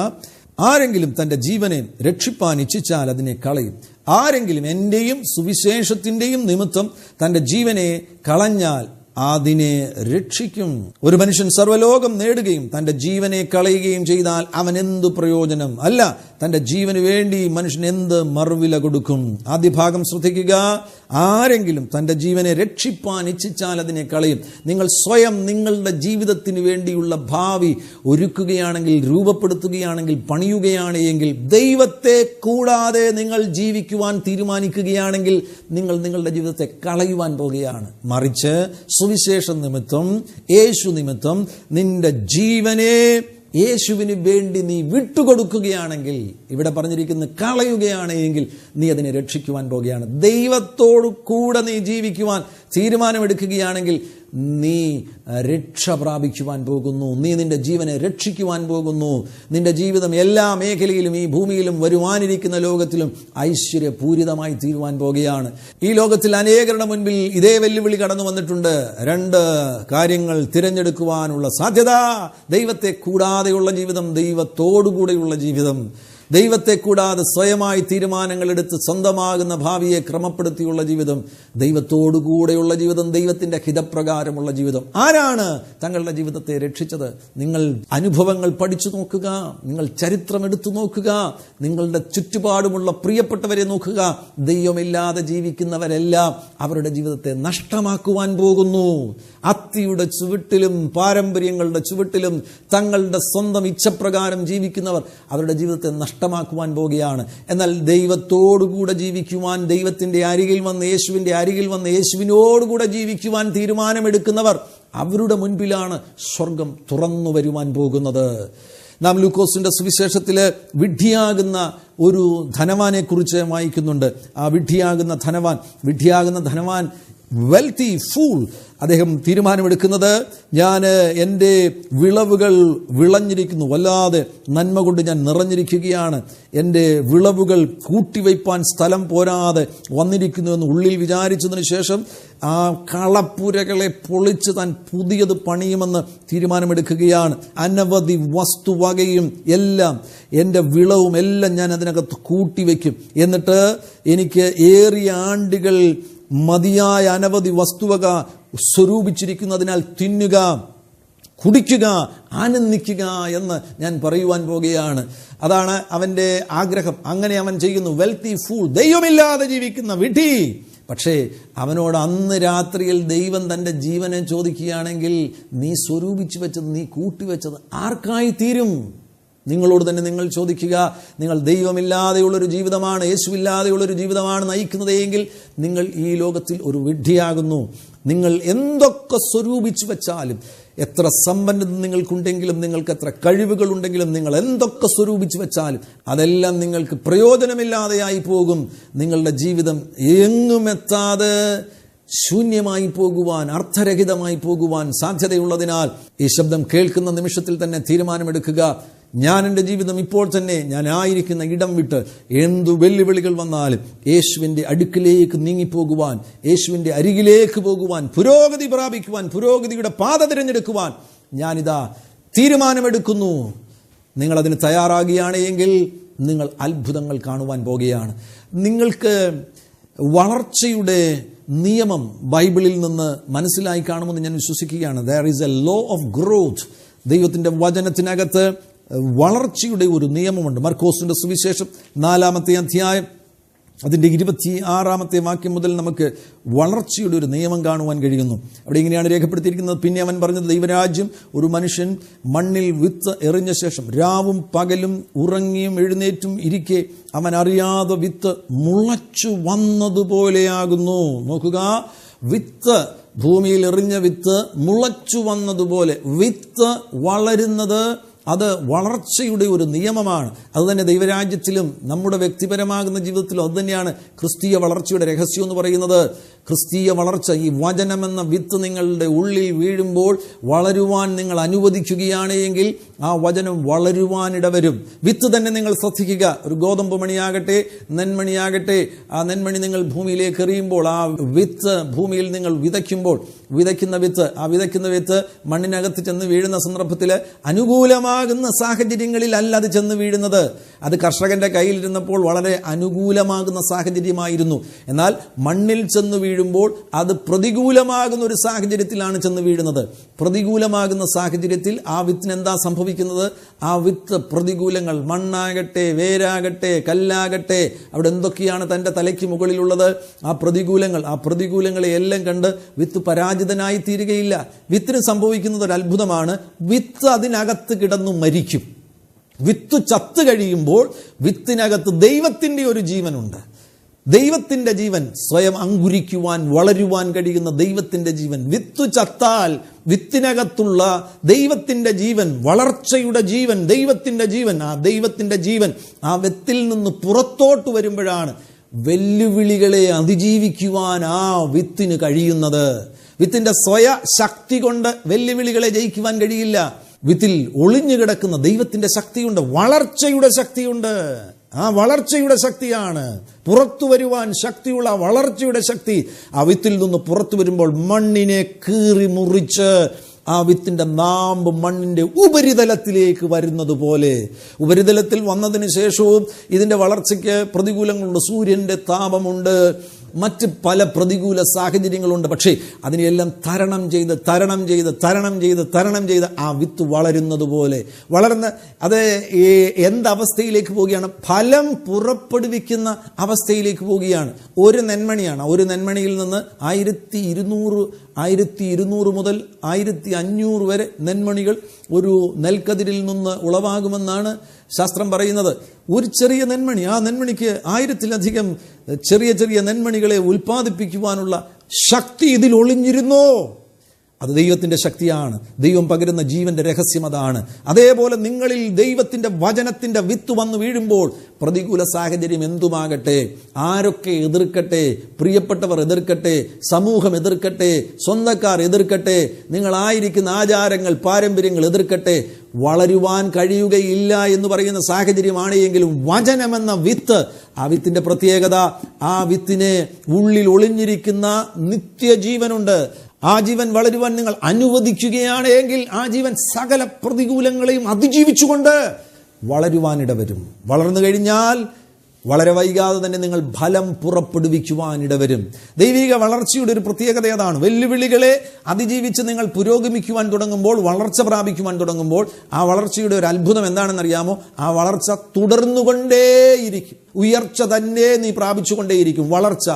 A: ആരെങ്കിലും തൻ്റെ ജീവനെ രക്ഷിപ്പാൻ ഇച്ഛിച്ചാൽ അതിനെ കളയും. ആരെങ്കിലും എൻ്റെയും സുവിശേഷത്തിൻ്റെയും നിമിത്തം തൻ്റെ ജീവനെ കളഞ്ഞാൽ അതിനെ രക്ഷിക്കും. ഒരു മനുഷ്യൻ സർവ്വലോകം നേടുകയും തൻ്റെ ജീവനെ കളയുകയും ചെയ്താൽ അവൻ എന്തു പ്രയോജനം? അല്ല, തൻ്റെ ജീവന് വേണ്ടി മനുഷ്യൻ എന്ത് മറുവില കൊടുക്കും? ആദ്യ ഭാഗം ശ്രദ്ധിക്കുക. ആരെങ്കിലും തൻ്റെ ജീവനെ രക്ഷിപ്പാൻ ഇച്ഛിച്ചാൽ അതിനെ കളയും. നിങ്ങൾ സ്വയം നിങ്ങളുടെ ജീവിതത്തിന് വേണ്ടിയുള്ള ഭാവി ഒരുക്കുകയാണെങ്കിൽ, രൂപപ്പെടുത്തുകയാണെങ്കിൽ, പണിയുകയാണ് എങ്കിൽ, ദൈവത്തെ കൂടാതെ നിങ്ങൾ ജീവിക്കുവാൻ തീരുമാനിക്കുകയാണെങ്കിൽ നിങ്ങൾ നിങ്ങളുടെ ജീവിതത്തെ കളയുവാൻ പോകുകയാണ്. മറിച്ച് സുവിശേഷം നിമിത്തം, യേശു നിമിത്തം നിന്റെ ജീവനെ യേശുവിന് വേണ്ടി നീ വിട്ടുകൊടുക്കുകയാണെങ്കിൽ, ഇവിടെ പറഞ്ഞിരിക്കുന്ന കളയുകയാണ് എങ്കിൽ നീ അതിനെ രക്ഷിക്കുവാൻ പോകുകയാണ്. ദൈവത്തോടു കൂടെ നീ ജീവിക്കുവാൻ തീരുമാനമെടുക്കുകയാണെങ്കിൽ നീ രക്ഷ പ്രാപിക്കുവാൻ പോകുന്നു. നീ നിന്റെ ജീവനെ രക്ഷിക്കുവാൻ പോകുന്നു. നിന്റെ ജീവിതം എല്ലാ മേഖലയിലും, ഈ ഭൂമിയിലും വരുവാനിരിക്കുന്ന ലോകത്തിലും ഐശ്വര്യപൂരിതമായി തീരുവാൻ പോകുകയാണ്. ഈ ലോകത്തിൽ അനേകരുടെ മുൻപിൽ ഇതേ വെല്ലുവിളി കടന്നു വന്നിട്ടുണ്ട്. 2 കാര്യങ്ങൾ തിരഞ്ഞെടുക്കുവാനുള്ള സാധ്യത: ദൈവത്തെ കൂടാതെയുള്ള ജീവിതം, ദൈവത്തോടുകൂടെയുള്ള ജീവിതം. ദൈവത്തെ കൂടാതെ സ്വയമായി തീരുമാനങ്ങൾ എടുത്ത് സ്വന്തമാകുന്ന ഭാവിയെ ക്രമപ്പെടുത്തിയുള്ള ജീവിതം, ദൈവത്തോടുകൂടെയുള്ള ജീവിതം, ദൈവത്തിൻ്റെ ഹിതപ്രകാരമുള്ള ജീവിതം. ആരാണ് തങ്ങളുടെ ജീവിതത്തെ രക്ഷിച്ചത്? നിങ്ങൾ അനുഭവങ്ങൾ പഠിച്ചു നോക്കുക, നിങ്ങൾ ചരിത്രം എടുത്തു നോക്കുക, നിങ്ങളുടെ ചുറ്റുപാടുമുള്ള പ്രിയപ്പെട്ടവരെ നോക്കുക. ദൈവമില്ലാതെ ജീവിക്കുന്നവരെല്ലാം അവരുടെ ജീവിതത്തെ നഷ്ടമാക്കുവാൻ പോകുന്നു. അത്തിയുടെ ചുവട്ടിലും പാരമ്പര്യങ്ങളുടെ ചുവട്ടിലും തങ്ങളുടെ സ്വന്തം ഇച്ഛപ്രകാരം ജീവിക്കുന്നവർ അവരുടെ ജീവിതത്തെ നഷ്ടമാക്കുവാൻ പോകുകയാണ്. എന്നാൽ ദൈവത്തോടുകൂടെ ജീവിക്കുവാൻ, ദൈവത്തിൻ്റെ അരികിൽ വന്ന്, യേശുവിൻ്റെ അരികിൽ വന്ന് യേശുവിനോടുകൂടെ ജീവിക്കുവാൻ തീരുമാനമെടുക്കുന്നവർ, അവരുടെ മുൻപിലാണ് സ്വർഗം തുറന്നു വരുവാൻ പോകുന്നത്. നാം ലൂക്കോസിന്റെ സുവിശേഷത്തിൽ വിഡ്ഢിയാകുന്ന ഒരു ധനവാനെ കുറിച്ച് വായിക്കുന്നുണ്ട്. ആ വിഡ്ഢിയാകുന്ന ധനവാൻ വെൽത്തി ഫൂൾ, അദ്ദേഹം തീരുമാനമെടുക്കുന്നത്, ഞാൻ എൻ്റെ വിളവുകൾ വിളഞ്ഞിരിക്കുന്നു, വല്ലാതെ നന്മ കൊണ്ട് ഞാൻ നിറഞ്ഞിരിക്കുകയാണ്, എൻ്റെ വിളവുകൾ കൂട്ടിവയ്പ്പാൻ സ്ഥലം പോരാതെ വന്നിരിക്കുന്നു എന്ന് ഉള്ളിൽ വിചാരിച്ചതിന് ശേഷം ആ കളപ്പുരകളെ പൊളിച്ച് താൻ പുതിയത് പണിയുമെന്ന് തീരുമാനമെടുക്കുകയാണ്. അനവധി വസ്തുവകയും എല്ലാം, എൻ്റെ വിളവും എല്ലാം ഞാൻ അതിനകത്ത് കൂട്ടിവെക്കും, എന്നിട്ട് എനിക്ക് ഏറിയ ആണ്ടുകൾ മതിയായ അനവധി വസ്തുവക സ്വരൂപിച്ചിരിക്കുന്നതിനാൽ തിന്നുക, കുടിക്കുക, ആനന്ദിക്കുക എന്ന് ഞാൻ പറയുവാൻ പോകുകയാണ്. അതാണ് അവൻ്റെ ആഗ്രഹം. അങ്ങനെ അവൻ ചെയ്യുന്നു. വെൽത്തി ഫൂൾ, ദൈവമില്ലാതെ ജീവിക്കുന്ന വിഡ്ഢി. പക്ഷേ അവനോട് അന്ന് രാത്രിയിൽ ദൈവം തൻ്റെ ജീവനെ ചോദിക്കുകയാണെങ്കിൽ, നീ സ്വരൂപിച്ചു വെച്ചത്, നീ കൂട്ടിവെച്ചത് ആർക്കായി തീരും? നിങ്ങളോട് തന്നെ നിങ്ങൾ ചോദിക്കുക, നിങ്ങൾ ദൈവമില്ലാതെയുള്ളൊരു ജീവിതമാണ്, യേശുവില്ലാതെയുള്ളൊരു ജീവിതമാണ് നയിക്കുന്നത് എങ്കിൽ നിങ്ങൾ ഈ ലോകത്തിൽ ഒരു വിഡ്ഢിയാകുന്നു. നിങ്ങൾ എന്തൊക്കെ സ്വരൂപിച്ചു വെച്ചാലും, എത്ര സമ്പന്നത നിങ്ങൾക്കുണ്ടെങ്കിലും, നിങ്ങൾക്ക് എത്ര കഴിവുകളുണ്ടെങ്കിലും, നിങ്ങൾ എന്തൊക്കെ സ്വരൂപിച്ചു വെച്ചാലും അതെല്ലാം നിങ്ങൾക്ക് പ്രയോജനമില്ലാതെയായി പോകും. നിങ്ങളുടെ ജീവിതം എങ്ങുമെത്താതെ ശൂന്യമായി പോകുവാൻ, അർത്ഥരഹിതമായി പോകുവാൻ സാധ്യതയുള്ളതിനാൽ ഈ ശബ്ദം കേൾക്കുന്ന നിമിഷത്തിൽ തന്നെ തീരുമാനമെടുക്കുക, ഞാൻ എൻ്റെ ജീവിതം ഇപ്പോൾ തന്നെ ഞാൻ ആയിരിക്കുന്ന ഇടം വിട്ട് എന്തു വെല്ലുവിളികൾ വന്നാലും യേശുവിൻ്റെ അടുക്കിലേക്ക് നീങ്ങിപ്പോകുവാൻ, യേശുവിൻ്റെ അരികിലേക്ക് പോകുവാൻ, പുരോഗതി പ്രാപിക്കുവാൻ, പുരോഗതിയുടെ പാത തിരഞ്ഞെടുക്കുവാൻ ഞാനിതാ തീരുമാനമെടുക്കുന്നു. നിങ്ങളതിന് തയ്യാറാകുകയാണ് എങ്കിൽ നിങ്ങൾ അത്ഭുതങ്ങൾ കാണുവാൻ പോകുകയാണ്. നിങ്ങൾക്ക് വളർച്ചയുടെ നിയമം ബൈബിളിൽ നിന്ന് മനസ്സിലായി കാണുമെന്ന് ഞാൻ വിശ്വസിക്കുകയാണ്. There is a law of growth. ദൈവത്തിൻ്റെ വചനത്തിനകത്ത് വളർച്ചയുടെ ഒരു നിയമമുണ്ട്. മർക്കോസിന്റെ സുവിശേഷം 4-ാമത്തെ അധ്യായം അതിൻ്റെ 26-ാമത്തെ വാക്യം മുതൽ നമുക്ക് വളർച്ചയുടെ ഒരു നിയമം കാണുവാൻ കഴിയുന്നു. അവിടെ ഇങ്ങനെയാണ് രേഖപ്പെടുത്തിയിരിക്കുന്നത്, പിന്നെ അവൻ പറഞ്ഞത്, ദൈവരാജ്യം ഒരു മനുഷ്യൻ മണ്ണിൽ വിത്ത് എറിഞ്ഞ ശേഷം രാവും പകലും ഉറങ്ങിയും എഴുന്നേറ്റും ഇരിക്കെ അവൻ അറിയാതെ വിത്ത് മുളച്ചു വന്നതുപോലെയാകുന്നു. നോക്കുക, വിത്ത്, ഭൂമിയിൽ എറിഞ്ഞ വിത്ത് മുളച്ചു വന്നതുപോലെ. വിത്ത് വളരുന്നത് അത് വളർച്ചയുടെ ഒരു നിയമമാണ്. അതുതന്നെ ദൈവരാജ്യത്തിലും നമ്മുടെ വ്യക്തിപരമാകുന്ന ജീവിതത്തിലും അതുതന്നെയാണ് ക്രിസ്തീയ വളർച്ചയുടെ രഹസ്യം എന്ന് പറയുന്നത്. ക്രിസ്തീയ വളർച്ച, ഈ വചനമെന്ന വിത്ത് നിങ്ങളുടെ ഉള്ളിൽ വീഴുമ്പോൾ വളരുവാൻ നിങ്ങൾ അനുവദിക്കുകയാണ് എങ്കിൽ ആ വചനം വളരുവാനിടവരും. വിത്ത് തന്നെ നിങ്ങൾ ശ്രദ്ധിക്കുക. ഒരു ഗോതമ്പ് മണിയാകട്ടെ, നെന്മണിയാകട്ടെ, ആ നെന്മണി നിങ്ങൾ ഭൂമിയിലേക്ക് എറിയുമ്പോൾ, ആ വിത്ത് ഭൂമിയിൽ നിങ്ങൾ വിതയ്ക്കുന്ന വിത്ത് മണ്ണിനകത്ത് ചെന്ന് വീഴുന്ന സന്ദർഭത്തിൽ അനുകൂലമാകുന്ന സാഹചര്യങ്ങളിൽ അല്ല അത് ചെന്ന് വീഴുന്നത്. അത് കർഷകന്റെ കയ്യിലിരുന്നപ്പോൾ വളരെ അനുകൂലമാകുന്ന സാഹചര്യമായിരുന്നു. എന്നാൽ മണ്ണിൽ ചെന്ന് വീഴുമ്പോൾ അത് പ്രതികൂലമാകുന്ന ഒരു സാഹചര്യത്തിലാണ് ചെന്ന് വീഴുന്നത്. പ്രതികൂലമാകുന്ന സാഹചര്യത്തിൽ ആ വിത്തിന് എന്താ സംഭവിക്കുന്നത്? ആ വിത്ത് പ്രതികൂലങ്ങൾ, മണ്ണാകട്ടെ, വേരാകട്ടെ, കല്ലാകട്ടെ, അവിടെ എന്തൊക്കെയാണ് തൻ്റെ തലയ്ക്ക് മുകളിലുള്ളത്, ആ പ്രതികൂലങ്ങളെ എല്ലാം കണ്ട് വിത്ത് പരാജിതനായി തീരുകയില്ല. വിത്തിന് സംഭവിക്കുന്നത് ഒരു അത്ഭുതമാണ്. വിത്ത് അതിനകത്ത് കിടന്നു മരിക്കും. വിത്ത് ചത്തു കഴിയുമ്പോൾ വിത്തിനകത്ത് ദൈവത്തിൻ്റെ ഒരു ജീവനുണ്ട്. ദൈവത്തിൻ്റെ ജീവൻ, സ്വയം അങ്കുരിക്കുവാൻ, വളരുവാൻ കഴിയുന്ന ദൈവത്തിൻ്റെ ജീവൻ. വിത്ത് ചത്താൽ വിത്തിനകത്തുള്ള ദൈവത്തിൻ്റെ ജീവൻ, വളർച്ചയുടെ ജീവൻ, ദൈവത്തിൻ്റെ ജീവൻ, ആ ദൈവത്തിൻ്റെ ജീവൻ ആ വിത്തിൽ നിന്ന് പുറത്തോട്ട് വരുമ്പോഴാണ് വെല്ലുവിളികളെ അതിജീവിക്കുവാൻ ആ വിത്തിന് കഴിയുന്നത്. വിത്തിന്റെ സ്വയ ശക്തി കൊണ്ട് വെല്ലുവിളികളെ ജയിക്കുവാൻ കഴിയില്ല. വിത്തിൽ ഒളിഞ്ഞു കിടക്കുന്ന ദൈവത്തിന്റെ ശക്തിയുണ്ട്, വളർച്ചയുടെ ശക്തിയുണ്ട്. ആ വളർച്ചയുടെ ശക്തിയാണ് പുറത്തു വരുവാൻ ശക്തിയുള്ള വളർച്ചയുടെ ശക്തി. ആ വിത്തിൽ നിന്ന് പുറത്തു വരുമ്പോൾ മണ്ണിനെ കീറി മുറിച്ച് ആ വിത്തിന്റെ നാമ്പ് മണ്ണിന്റെ ഉപരിതലത്തിലേക്ക് വരുന്നത് പോലെ, ഉപരിതലത്തിൽ വന്നതിന് ശേഷവും ഇതിന്റെ വളർച്ചയ്ക്ക് പ്രതികൂലങ്ങളുണ്ട്. സൂര്യന്റെ താപമുണ്ട്, മറ്റ് പല പ്രതികൂല സാഹചര്യങ്ങളുണ്ട്. പക്ഷേ അതിനെല്ലാം തരണം ചെയ്ത് ആ വിത്ത് വളരുന്നത് പോലെ വളർന്ന് അത് എന്തവസ്ഥയിലേക്ക് പോവുകയാണ്? ഫലം പുറപ്പെടുവിക്കുന്ന അവസ്ഥയിലേക്ക് പോവുകയാണ്. ഒരു നെന്മണിയാണ്. ഒരു നെന്മണിയിൽ നിന്ന് 1200 മുതൽ 1500 വരെ നെന്മണികൾ ഒരു നെൽക്കതിരിൽ നിന്ന് ഉളവാകുമെന്നാണ് ശാസ്ത്രം പറയുന്നത്. ഒരു ചെറിയ നെന്മണി, ആ നെന്മണിക്ക് 1000-ലധികം ചെറിയ നെന്മണികളെ ഉൽപ്പാദിപ്പിക്കുവാനുള്ള ശക്തി ഇതിൽ ഒളിഞ്ഞിരുന്നോ? അത് ദൈവത്തിൻ്റെ ശക്തിയാണ്. ദൈവം പകരുന്ന ജീവന്റെ രഹസ്യം അതാണ്. അതേപോലെ നിങ്ങളിൽ ദൈവത്തിൻ്റെ വചനത്തിൻ്റെ വിത്ത് വന്ന് വീഴുമ്പോൾ പ്രതികൂല സാഹചര്യം എന്തുമാകട്ടെ, ആരൊക്കെ എതിർക്കട്ടെ, പ്രിയപ്പെട്ടവർ എതിർക്കട്ടെ, സമൂഹം എതിർക്കട്ടെ, സ്വന്തക്കാർ എതിർക്കട്ടെ, നിങ്ങളായിരിക്കുന്ന ആചാരങ്ങൾ പാരമ്പര്യങ്ങൾ എതിർക്കട്ടെ, വളരുവാൻ കഴിയുകയില്ല എന്ന് പറയുന്ന സാഹചര്യമാണ് എങ്കിലും വചനമെന്ന വിത്ത്, ആ വിത്തിന്റെ പ്രത്യേകത, ആ വിത്തിനെ ഉള്ളിൽ ഒളിഞ്ഞിരിക്കുന്ന നിത്യജീവനുണ്ട്. ആ ജീവൻ വളരുവാൻ നിങ്ങൾ അനുവദിക്കുകയാണ് എങ്കിൽ ആ ജീവൻ സകല പ്രതികൂലങ്ങളെയും അതിജീവിച്ചുകൊണ്ട് വളരുവാനിടവരും. വളർന്നു കഴിഞ്ഞാൽ വളരെ വൈകാതെ തന്നെ നിങ്ങൾ ഫലം പുറപ്പെടുവിക്കുവാനിടവരും. ദൈവിക വളർച്ചയുടെ ഒരു പ്രത്യേകത അതാണ്. വെല്ലുവിളികളെ അതിജീവിച്ച് നിങ്ങൾ പുരോഗമിക്കുവാൻ തുടങ്ങുമ്പോൾ, വളർച്ച പ്രാപിക്കുവാൻ തുടങ്ങുമ്പോൾ, ആ വളർച്ചയുടെ ഒരു അത്ഭുതം എന്താണെന്നറിയാമോ? ആ വളർച്ച തുടർന്നുകൊണ്ടേയിരിക്കും. ഉയർച്ച തന്നെ നീ പ്രാപിച്ചുകൊണ്ടേയിരിക്കും. വളർച്ച,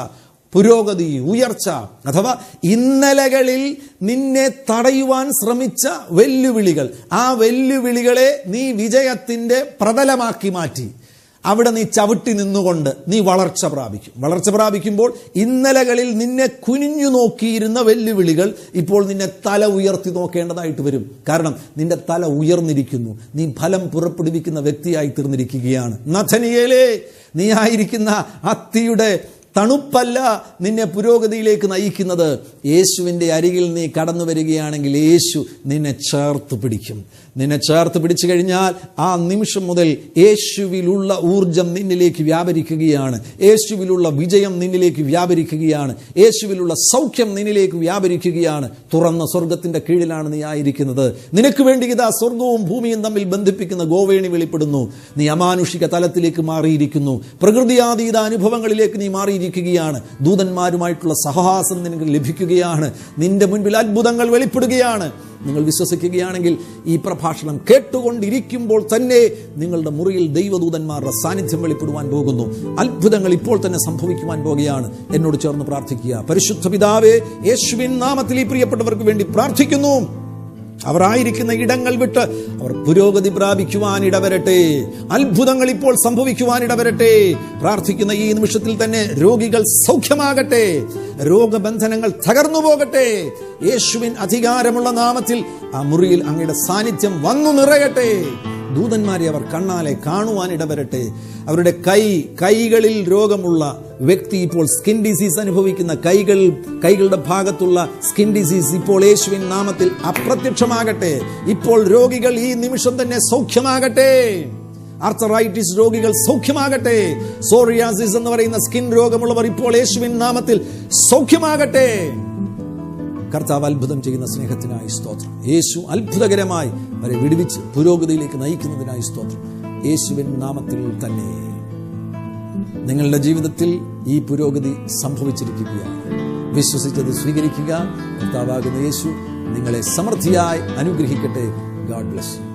A: പുരോഗതി, ഉയർച്ച. അഥവാ ഇന്നലകളിൽ നിന്നെ തടയുവാൻ ശ്രമിച്ച വെല്ലുവിളികൾ, ആ വെല്ലുവിളികളെ നീ വിജയത്തിന്റെ പ്രതലമാക്കി മാറ്റി അവിടെ നീ ചവിട്ടി നിന്നുകൊണ്ട് നീ വളർച്ച പ്രാപിക്കും. വളർച്ച പ്രാപിക്കുമ്പോൾ ഇന്നലകളിൽ നിന്നെ കുനിഞ്ഞു നോക്കിയിരുന്ന വെല്ലുവിളികൾ ഇപ്പോൾ നിന്നെ തല ഉയർത്തി നോക്കേണ്ടതായിട്ട് വരും. കാരണം നിന്റെ തല ഉയർന്നിരിക്കുന്നു. നീ ഫലം പുറപ്പെടുവിക്കുന്ന വ്യക്തിയായി തീർന്നിരിക്കുകയാണ്. നഥനിയേലേ, നീ ആയിരിക്കുന്ന അത്തിയുടെ തണുപ്പല്ല നിന്നെ പുരോഗതിയിലേക്ക് നയിക്കുന്നത്. യേശുവിൻ്റെ അരികിൽ നീ കടന്നു വരികയാണെങ്കിൽ യേശു നിന്നെ ചേർത്ത് പിടിക്കും. നിന്നെ ചേർത്ത് പിടിച്ചു കഴിഞ്ഞാൽ ആ നിമിഷം മുതൽ യേശുവിലുള്ള ഊർജം നിന്നിലേക്ക് വ്യാപരിക്കുകയാണ്. യേശുവിലുള്ള വിജയം നിന്നിലേക്ക് വ്യാപരിക്കുകയാണ്. യേശുവിലുള്ള സൗഖ്യം നിന്നിലേക്ക് വ്യാപരിക്കുകയാണ്. തുറന്ന സ്വർഗത്തിന്റെ കീഴിലാണ് നീ ആയിരിക്കുന്നത്. നിനക്ക് വേണ്ടി ഇതാ സ്വർഗവും ഭൂമിയും തമ്മിൽ ബന്ധിപ്പിക്കുന്ന ഗോവേണി വെളിപ്പെടുന്നു. നീ അമാനുഷിക തലത്തിലേക്ക് മാറിയിരിക്കുന്നു. പ്രകൃതിയാതീത അനുഭവങ്ങളിലേക്ക് നീ മാറിയിരിക്കുകയാണ്. ദൂതന്മാരുമായിട്ടുള്ള സഹവാസം നിനക്ക് ലഭിക്കുകയാണ്. നിന്റെ മുൻപിൽ അത്ഭുതങ്ങൾ വെളിപ്പെടുകയാണ്. നിങ്ങൾ വിശ്വസിക്കുകയാണെങ്കിൽ ഈ പ്രഭാഷണം കേട്ടുകൊണ്ടിരിക്കുമ്പോൾ തന്നെ നിങ്ങളുടെ മുറിയിൽ ദൈവദൂതന്മാരുടെ സാന്നിധ്യം വെളിപ്പെടുവാൻ പോകുന്നു. അത്ഭുതങ്ങൾ ഇപ്പോൾ തന്നെ സംഭവിക്കുവാൻ പോകുകയാണ്. എന്നോട് ചേർന്ന് പ്രാർത്ഥിക്കുക. പരിശുദ്ധ പിതാവേ, യേശുവിൻ നാമത്തിൽ ഈ പ്രിയപ്പെട്ടവർക്ക് വേണ്ടി പ്രാർത്ഥിക്കുന്നു. അവർ ആയിരിക്കുന്ന ഇടങ്ങൾ വിട്ട് അവർ പുരോഗതി പ്രാപിക്കുവാൻ ഇടവരട്ടെ. അത്ഭുതങ്ങൾ ഇപ്പോൾ സംഭവിക്കുവാൻ ഇടവരട്ടെ. പ്രാർത്ഥിക്കുന്ന ഈ നിമിഷത്തിൽ തന്നെ രോഗികൾ സൗഖ്യമാകട്ടെ. രോഗബന്ധനങ്ങൾ തകർന്നു പോകട്ടെ. യേശുവിൻ അധികാരമുള്ള നാമത്തിൽ ആ മുറിയിൽ അങ്ങയുടെ സാന്നിധ്യം വന്നു നിറയട്ടെ. ദൂതന്മാരെ അവർ കണ്ണാലെ കാണുവാൻ ഇടവരട്ടെ. അവരുടെ കൈകളിൽ രോഗമുള്ള വ്യക്തി ഇപ്പോൾ സ്കിൻ ഡിസീസ് അനുഭവിക്കുന്ന കൈകളുടെ ഭാഗത്തുള്ള സ്കിൻ ഡിസീസ് ഇപ്പോൾ യേശുവിൻ നാമത്തിൽ അപ്രത്യക്ഷമാകട്ടെ. ഇപ്പോൾ രോഗികൾ ഈ നിമിഷം തന്നെ സൗഖ്യമാകട്ടെ. ആർത്തറൈറ്റിസ് രോഗികൾ സൗഖ്യമാകട്ടെ. സോറിയാസിസ് എന്ന് പറയുന്ന സ്കിൻ രോഗമുള്ളവർ ഇപ്പോൾ യേശുവിൻ നാമത്തിൽ സൗഖ്യമാകട്ടെ. കർത്താവ് അത്ഭുതം ചെയ്യുന്ന സ്നേഹത്തിനായി സ്തോത്രം. യേശു അത്ഭുതകരമായി അവരെ വിടുവിച്ച് പുരോഗതിയിലേക്ക് നയിക്കുന്നതിനായി സ്തോത്രം. യേശുവിൻ നാമത്തിൽ തന്നെ നിങ്ങളുടെ ജീവിതത്തിൽ ഈ പുരോഗതി സംഭവിച്ചിരിക്കുകയാണ്. വിശ്വസിച്ചത് സ്വീകരിക്കുക. കർത്താവാകുന്ന യേശു നിങ്ങളെ സമൃദ്ധിയായി അനുഗ്രഹിക്കട്ടെ. God bless you.